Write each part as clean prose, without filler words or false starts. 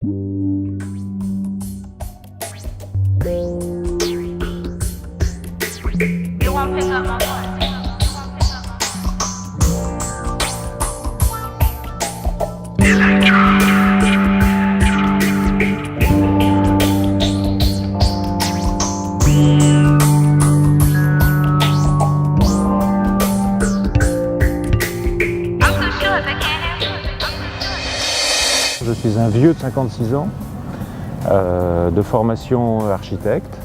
Je suis un vieux de 56 ans, de formation architecte.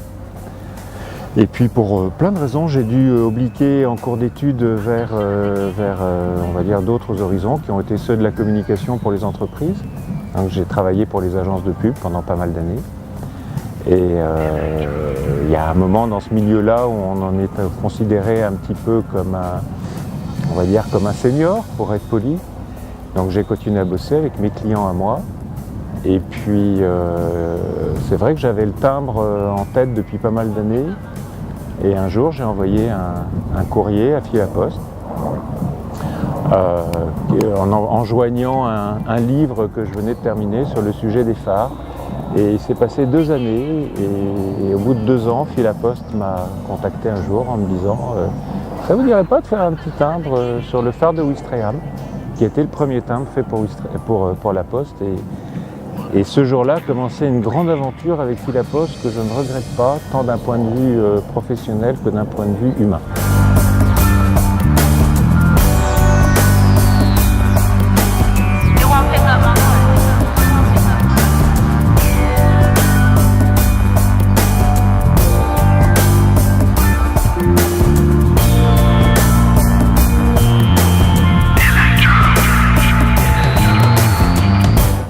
Et puis pour plein de raisons, j'ai dû obliquer en cours d'études vers on va dire, d'autres horizons qui ont été ceux de la communication pour les entreprises. Donc j'ai travaillé pour les agences de pub pendant pas mal d'années. Et il y a un moment dans ce milieu-là où on en est considéré un petit peu comme on va dire comme un senior, pour être poli. Donc j'ai continué à bosser avec mes clients à moi. Et puis c'est vrai que j'avais le timbre en tête depuis pas mal d'années. Et un jour j'ai envoyé un courrier à Filaposte en joignant un livre que je venais de terminer sur le sujet des phares. Et il s'est passé 2 années et au bout de 2 ans, Filaposte m'a contacté un jour en me disant ça vous dirait pas de faire un petit timbre sur le phare de Ouistreham, qui était le premier timbre fait pour la Poste. Et ce jour-là commençait une grande aventure avec Filaposte que je ne regrette pas, tant d'un point de vue professionnel que d'un point de vue humain.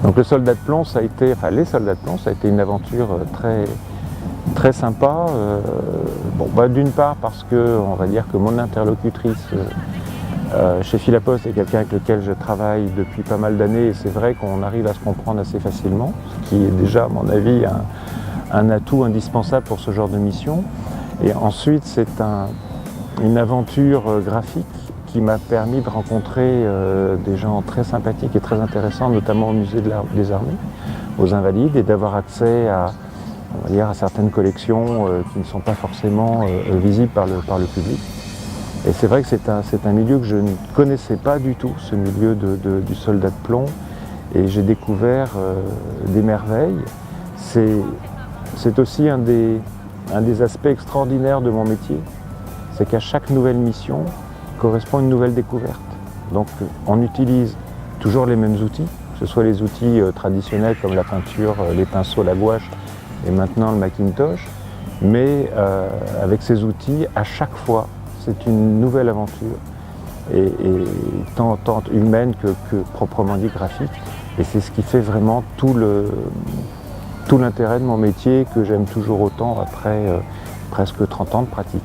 Donc le soldat de plomb, ça a été, enfin les soldats de plomb, ça a été une aventure très sympa. D'une part parce que, on va dire que mon interlocutrice chez Filaposte est quelqu'un avec lequel je travaille depuis pas mal d'années et c'est vrai qu'on arrive à se comprendre assez facilement, ce qui est déjà, à mon avis, un atout indispensable pour ce genre de mission. Et ensuite, c'est une aventure graphique qui m'a permis de rencontrer des gens très sympathiques et très intéressants, notamment au musée des armées, aux Invalides, et d'avoir accès à, on va dire, à certaines collections qui ne sont pas forcément visibles par le public. Et c'est vrai que c'est un milieu que je ne connaissais pas du tout, ce milieu du soldat de plomb, et j'ai découvert des merveilles. C'est aussi un des aspects extraordinaires de mon métier, c'est qu'à chaque nouvelle mission, correspond une nouvelle découverte. Donc on utilise toujours les mêmes outils, que ce soit les outils traditionnels comme la peinture, les pinceaux, la gouache et maintenant le Macintosh, mais avec ces outils, à chaque fois, c'est une nouvelle aventure, et tant humaine que proprement dit graphique, et c'est ce qui fait vraiment tout l'intérêt de mon métier que j'aime toujours autant après presque 30 ans de pratique.